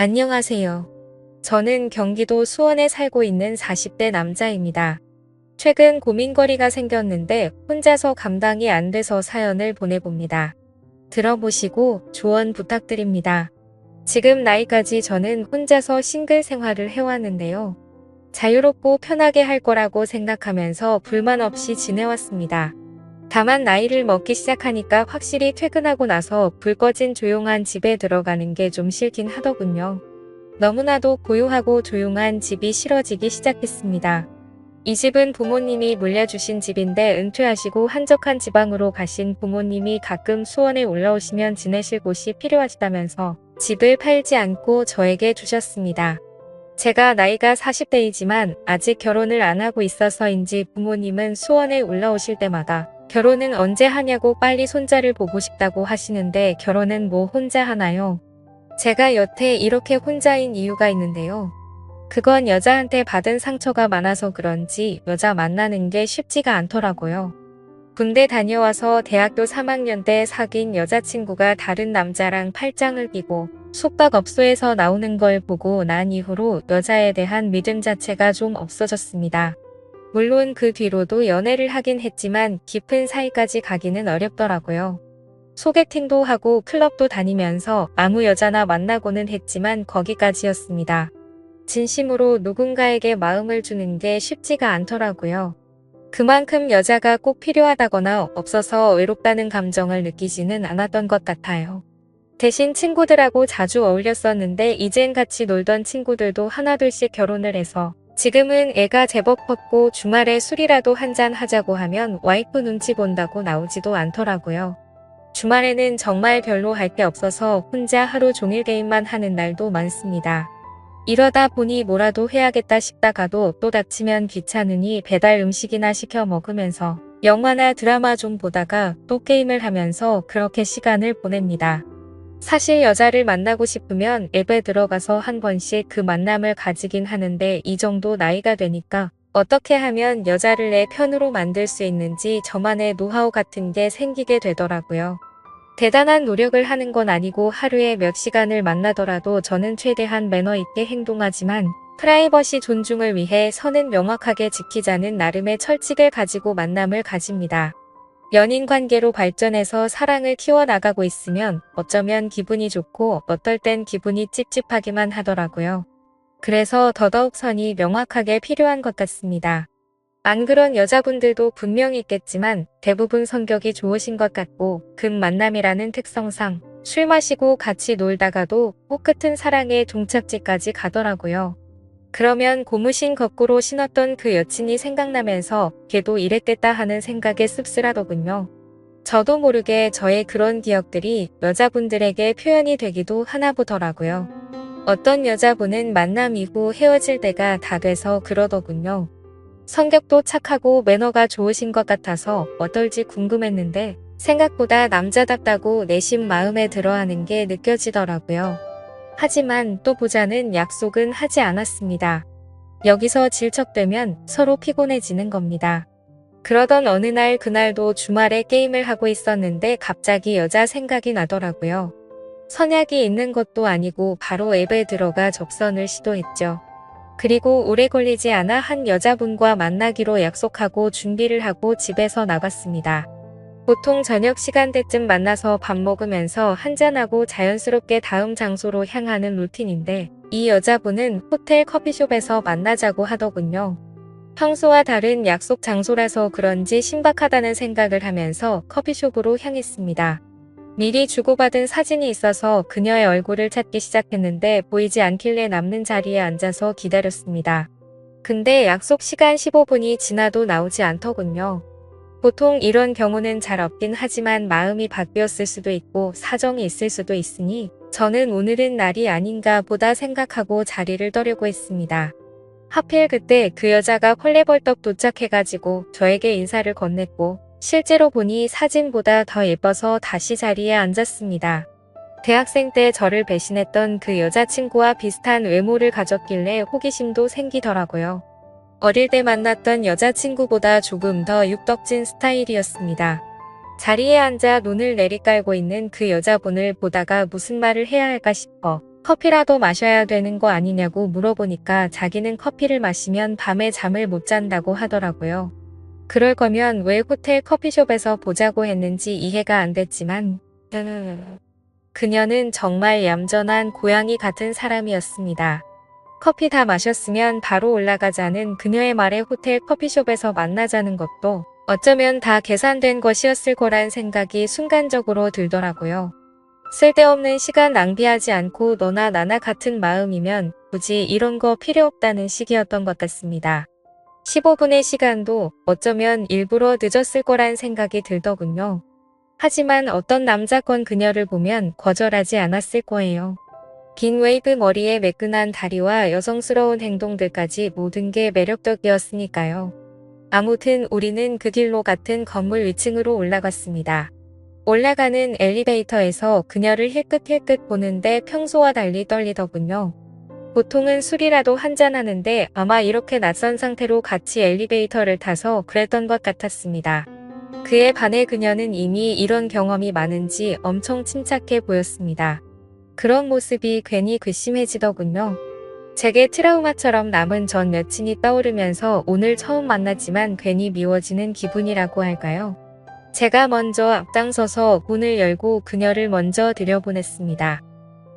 안녕하세요. 저는 경기도 수원에 살고 있는 40대 남자입니다. 최근 고민거리가 생겼는데 혼자서 감당이 안 돼서 사연을 보내봅니다. 들어보시고 조언 부탁드립니다. 지금 나이까지 저는 혼자서 싱글 생활을 해왔는데요. 자유롭고 편하게 할 거라고 생각하면서 불만 없이 지내왔습니다. 다만 나이를 먹기 시작하니까 확실히 퇴근하고 나서 불 꺼진 조용한 집에 들어가는 게 좀 싫긴 하더군요. 너무나도 고요하고 조용한 집이 싫어지기 시작했습니다. 이 집은 부모님이 물려주신 집인데 은퇴하시고 한적한 지방으로 가신 부모님이 가끔 수원에 올라오시면 지내실 곳이 필요하시다면서 집을 팔지 않고 저에게 주셨습니다. 제가 나이가 40대이지만 아직 결혼을 안 하고 있어서인지 부모님은 수원에 올라오실 때마다 결혼은 언제 하냐고 빨리 손자를 보고 싶다고 하시는데 결혼은 뭐 혼자 하나요? 제가 여태 이렇게 혼자인 이유가 있는데요. 그건 여자한테 받은 상처가 많아서 그런지 여자 만나는 게 쉽지가 않더라고요. 군대 다녀와서 대학교 3학년 때 사귄 여자친구가 다른 남자랑 팔짱을 끼고 숙박업소에서 나오는 걸 보고 난 이후로 여자에 대한 믿음 자체가 좀 없어졌습니다. 물론 그 뒤로도 연애를 하긴 했지만 깊은 사이까지 가기는 어렵더라고요. 소개팅도 하고 클럽도 다니면서 아무 여자나 만나고는 했지만 거기까지였습니다. 진심으로 누군가에게 마음을 주는 게 쉽지가 않더라고요. 그만큼 여자가 꼭 필요하다거나 없어서 외롭다는 감정을 느끼지는 않았던 것 같아요. 대신 친구들하고 자주 어울렸었는데 이젠 같이 놀던 친구들도 하나둘씩 결혼을 해서 지금은 애가 제법 컸고 주말에 술이라도 한잔 하자고 하면 와이프 눈치 본다고 나오지도 않더라고요. 주말에는 정말 별로 할 게 없어서 혼자 하루 종일 게임만 하는 날도 많습니다. 이러다 보니 뭐라도 해야겠다 싶다가도 또 다치면 귀찮으니 배달 음식이나 시켜 먹으면서 영화나 드라마 좀 보다가 또 게임을 하면서 그렇게 시간을 보냅니다. 사실 여자를 만나고 싶으면 앱에 들어가서 한 번씩 그 만남을 가지긴 하는데 이 정도 나이가 되니까 어떻게 하면 여자를 내 편으로 만들 수 있는지 저만의 노하우 같은 게 생기게 되더라고요. 대단한 노력을 하는 건 아니고 하루에 몇 시간을 만나더라도 저는 최대한 매너 있게 행동하지만 프라이버시 존중을 위해 선은 명확하게 지키자는 나름의 철칙을 가지고 만남을 가집니다. 연인 관계로 발전해서 사랑을 키워나가고 있으면 어쩌면 기분이 좋고 어떨 땐 기분이 찝찝하기만 하더라고요. 그래서 더더욱 선이 명확하게 필요한 것 같습니다. 안 그런 여자분들도 분명히 있겠지만 대부분 성격이 좋으신 것 같고 급 만남이라는 특성상 술 마시고 같이 놀다가도 꽃같은 사랑의 종착지까지 가더라고요. 그러면 고무신 거꾸로 신었던 그 여친이 생각나면서 걔도 이랬겠다 하는 생각에 씁쓸하더군요. 저도 모르게 저의 그런 기억들이 여자분들에게 표현이 되기도 하나 보더라고요. 어떤 여자분은 만남 이후 헤어질 때가 다 돼서 그러더군요. 성격도 착하고 매너가 좋으신 것 같아서 어떨지 궁금했는데 생각보다 남자답다고 내심 마음에 들어하는 게 느껴지더라고요. 하지만 또 보자는 약속은 하지 않았습니다. 여기서 질척되면 서로 피곤해지는 겁니다. 그러던 어느 날 그날도 주말에 게임을 하고 있었는데 갑자기 여자 생각이 나더라고요. 선약이 있는 것도 아니고 바로 앱에 들어가 접선을 시도했죠. 그리고 오래 걸리지 않아 한 여자분과 만나기로 약속하고 준비를 하고 집에서 나갔습니다. 보통 저녁 시간대쯤 만나서 밥 먹으면서 한잔하고 자연스럽게 다음 장소로 향하는 루틴인데 이 여자분은 호텔 커피숍에서 만나자고 하더군요. 평소와 다른 약속 장소라서 그런지 신박하다는 생각을 하면서 커피숍으로 향했습니다. 미리 주고받은 사진이 있어서 그녀의 얼굴을 찾기 시작했는데 보이지 않길래 남는 자리에 앉아서 기다렸습니다. 근데 약속 시간 15분이 지나도 나오지 않더군요. 보통 이런 경우는 잘 없긴 하지만 마음이 바뀌었을 수도 있고 사정이 있을 수도 있으니 저는 오늘은 날이 아닌가 보다 생각하고 자리를 떠려고 했습니다. 하필 그때 그 여자가 헐레벌떡 도착해가지고 저에게 인사를 건넸고 실제로 보니 사진보다 더 예뻐서 다시 자리에 앉았습니다. 대학생 때 저를 배신했던 그 여자친구와 비슷한 외모를 가졌길래 호기심도 생기더라고요. 어릴 때 만났던 여자친구보다 조금 더 육덕진 스타일이었습니다. 자리에 앉아 눈을 내리깔고 있는 그 여자분을 보다가 무슨 말을 해야 할까 싶어 커피라도 마셔야 되는 거 아니냐고 물어보니까 자기는 커피를 마시면 밤에 잠을 못 잔다고 하더라고요. 그럴 거면 왜 호텔 커피숍에서 보자고 했는지 이해가 안 됐지만 그녀는 정말 얌전한 고양이 같은 사람이었습니다. 커피 다 마셨으면 바로 올라가자는 그녀의 말에 호텔 커피숍에서 만나자는 것도 어쩌면 다 계산된 것이었을 거란 생각이 순간적으로 들더라고요. 쓸데없는 시간 낭비하지 않고 너나 나나 같은 마음이면 굳이 이런 거 필요 없다는 식이었던 것 같습니다. 15분의 시간도 어쩌면 일부러 늦었을 거란 생각이 들더군요. 하지만 어떤 남자건 그녀를 보면 거절하지 않았을 거예요. 긴 웨이브 머리에 매끈한 다리와 여성스러운 행동들까지 모든 게 매력적이었으니까요. 아무튼 우리는 그 길로 같은 건물 위층으로 올라갔습니다. 올라가는 엘리베이터에서 그녀를 힐끗힐끗 보는데 평소와 달리 떨리더군요. 보통은 술이라도 한잔하는데 아마 이렇게 낯선 상태로 같이 엘리베이터를 타서 그랬던 것 같았습니다. 그에 반해 그녀는 이미 이런 경험이 많은지 엄청 침착해 보였습니다. 그런 모습이 괜히 괘씸해지더군요. 제게 트라우마처럼 남은 전 여친이 떠오르면서 오늘 처음 만났지만 괜히 미워지는 기분이라고 할까요? 제가 먼저 앞장서서 문을 열고 그녀를 먼저 들여보냈습니다.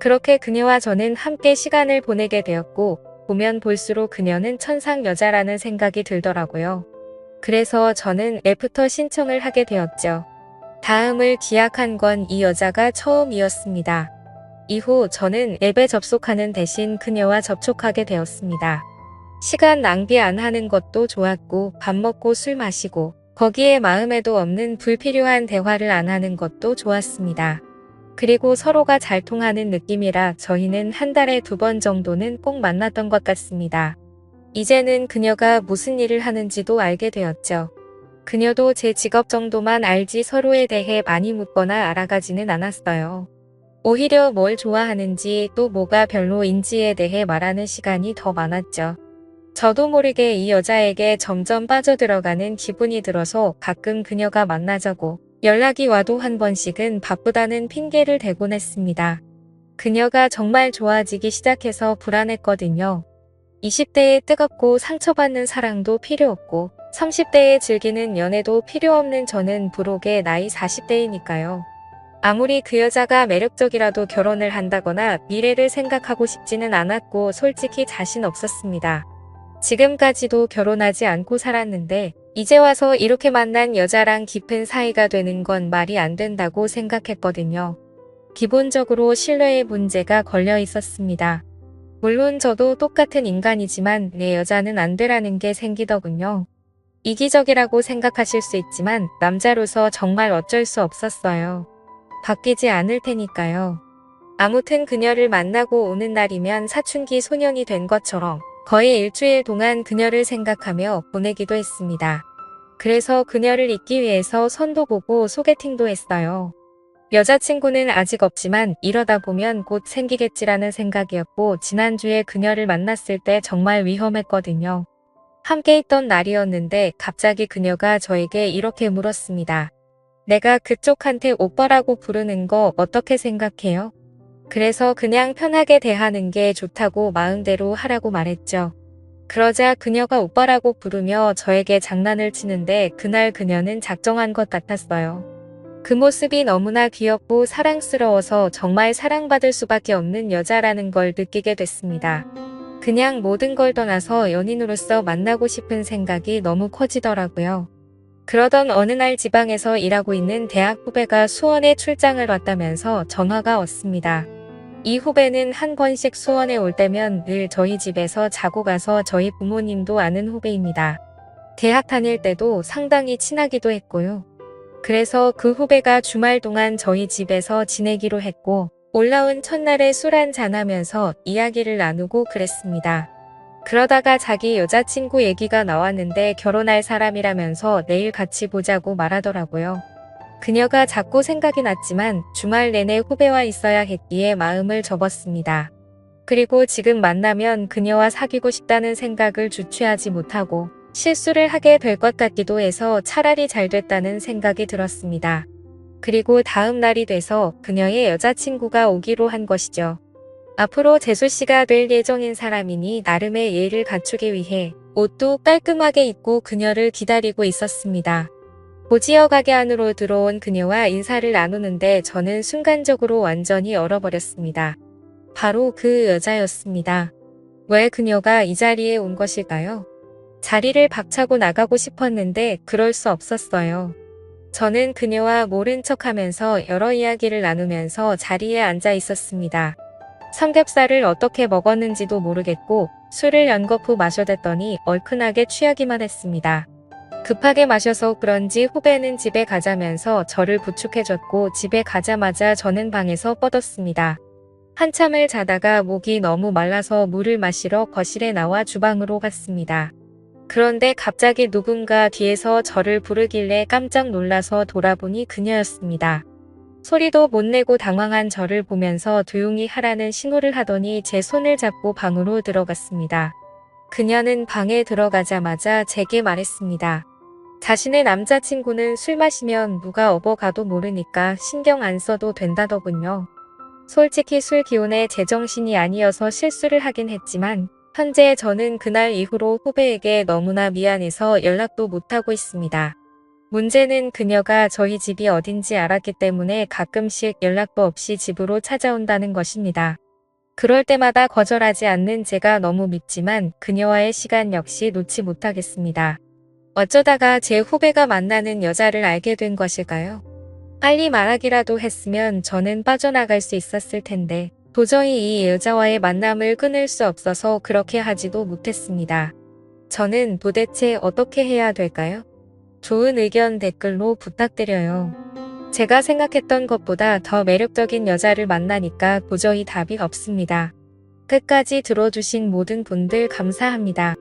그렇게 그녀와 저는 함께 시간을 보내게 되었고 보면 볼수록 그녀는 천상 여자라는 생각이 들더라고요. 그래서 저는 애프터 신청을 하게 되었죠. 다음을 기약한 건 이 여자가 처음이었습니다. 이후 저는 앱에 접속하는 대신 그녀와 접촉하게 되었습니다. 시간 낭비 안 하는 것도 좋았고 밥 먹고 술 마시고 거기에 마음에도 없는 불필요한 대화를 안 하는 것도 좋았습니다. 그리고 서로가 잘 통하는 느낌이라 저희는 한 달에 2번 정도는 꼭 만났던 것 같습니다. 이제는 그녀가 무슨 일을 하는지도 알게 되었죠. 그녀도 제 직업 정도만 알지 서로에 대해 많이 묻거나 알아가지는 않았어요. 오히려 뭘 좋아하는지 또 뭐가 별로인지에 대해 말하는 시간이 더 많았죠. 저도 모르게 이 여자에게 점점 빠져들어가는 기분이 들어서 가끔 그녀가 만나자고 연락이 와도 한 번씩은 바쁘다는 핑계를 대곤 했습니다. 그녀가 정말 좋아지기 시작해서 불안했거든요. 20대에 뜨겁고 상처받는 사랑도 필요 없고 30대에 즐기는 연애도 필요 없는 저는 부록의 나이 40대이니까요. 아무리 그 여자가 매력적이라도 결혼을 한다거나 미래를 생각하고 싶지는 않았고 솔직히 자신 없었습니다. 지금까지도 결혼하지 않고 살았는데 이제 와서 이렇게 만난 여자랑 깊은 사이가 되는 건 말이 안 된다고 생각했거든요. 기본적으로 신뢰의 문제가 걸려 있었습니다. 물론 저도 똑같은 인간이지만 내 여자는 안 되라는 게 생기더군요. 이기적이라고 생각하실 수 있지만 남자로서 정말 어쩔 수 없었어요. 바뀌지 않을 테니까요. 아무튼 그녀를 만나고 오는 날이면 사춘기 소년이 된 것처럼 거의 일주일 동안 그녀를 생각하며 보내기도 했습니다. 그래서 그녀를 잊기 위해서 선도 보고 소개팅도 했어요. 여자친구는 아직 없지만 이러다 보면 곧 생기겠지라는 생각이었고 지난주에 그녀를 만났을 때 정말 위험했거든요. 함께 있던 날이었는데 갑자기 그녀가 저에게 이렇게 물었습니다. 내가 그쪽한테 오빠라고 부르는 거 어떻게 생각해요? 그래서 그냥 편하게 대하는 게 좋다고 마음대로 하라고 말했죠. 그러자 그녀가 오빠라고 부르며 저에게 장난을 치는데 그날 그녀는 작정한 것 같았어요. 그 모습이 너무나 귀엽고 사랑스러워서 정말 사랑받을 수밖에 없는 여자라는 걸 느끼게 됐습니다. 그냥 모든 걸 떠나서 연인으로서 만나고 싶은 생각이 너무 커지더라고요. 그러던 어느 날 지방에서 일하고 있는 대학 후배가 수원에 출장을 왔다면서 전화가 왔습니다. 이 후배는 한 번씩 수원에 올 때면 늘 저희 집에서 자고 가서 저희 부모님도 아는 후배입니다. 대학 다닐 때도 상당히 친하기도 했고요. 그래서 그 후배가 주말 동안 저희 집에서 지내기로 했고 올라온 첫날에 술 한잔하면서 이야기를 나누고 그랬습니다. 그러다가 자기 여자친구 얘기가 나왔는데 결혼할 사람이라면서 내일 같이 보자고 말하더라고요. 그녀가 자꾸 생각이 났지만 주말 내내 후배와 있어야 했기에 마음을 접었습니다. 그리고 지금 만나면 그녀와 사귀고 싶다는 생각을 주체하지 못하고 실수를 하게 될 것 같기도 해서 차라리 잘 됐다는 생각이 들었습니다. 그리고 다음 날이 돼서 그녀의 여자친구가 오기로 한 것이죠. 앞으로 재수 씨가 될 예정인 사람이니 나름의 예의를 갖추기 위해 옷도 깔끔하게 입고 그녀를 기다리고 있었습니다. 고지어 가게 안으로 들어온 그녀와 인사를 나누는데 저는 순간적으로 완전히 얼어버렸습니다. 바로 그 여자였습니다. 왜 그녀가 이 자리에 온 것일까요? 자리를 박차고 나가고 싶었는데 그럴 수 없었어요. 저는 그녀와 모른 척하면서 여러 이야기를 나누면서 자리에 앉아 있었습니다. 삼겹살을 어떻게 먹었는지도 모르겠고 술을 연거푸 마셔댔더니 얼큰하게 취하기만 했습니다. 급하게 마셔서 그런지 후배는 집에 가자면서 저를 부축해줬고 집에 가자마자 저는 방에서 뻗었습니다. 한참을 자다가 목이 너무 말라서 물을 마시러 거실에 나와 주방으로 갔습니다. 그런데 갑자기 누군가 뒤에서 저를 부르길래 깜짝 놀라서 돌아보니 그녀였습니다. 소리도 못 내고 당황한 저를 보면서 조용히 하라는 신호를 하더니 제 손을 잡고 방으로 들어갔습니다. 그녀는 방에 들어가자마자 제게 말했습니다. 자신의 남자친구는 술 마시면 누가 업어가도 모르니까 신경 안 써도 된다더군요. 솔직히 술 기운에 제정신이 아니어서 실수를 하긴 했지만 현재 저는 그날 이후로 후배에게 너무나 미안해서 연락도 못하고 있습니다. 문제는 그녀가 저희 집이 어딘지 알았기 때문에 가끔씩 연락도 없이 집으로 찾아온다는 것입니다. 그럴 때마다 거절하지 않는 제가 너무 밉지만 그녀와의 시간 역시 놓지 못하겠습니다. 어쩌다가 제 후배가 만나는 여자를 알게 된 것일까요? 빨리 말하기라도 했으면 저는 빠져나갈 수 있었을 텐데 도저히 이 여자와의 만남을 끊을 수 없어서 그렇게 하지도 못했습니다. 저는 도대체 어떻게 해야 될까요? 좋은 의견 댓글로 부탁드려요. 제가 생각했던 것보다 더 매력적인 여자를 만나니까 도저히 답이 없습니다. 끝까지 들어주신 모든 분들 감사합니다.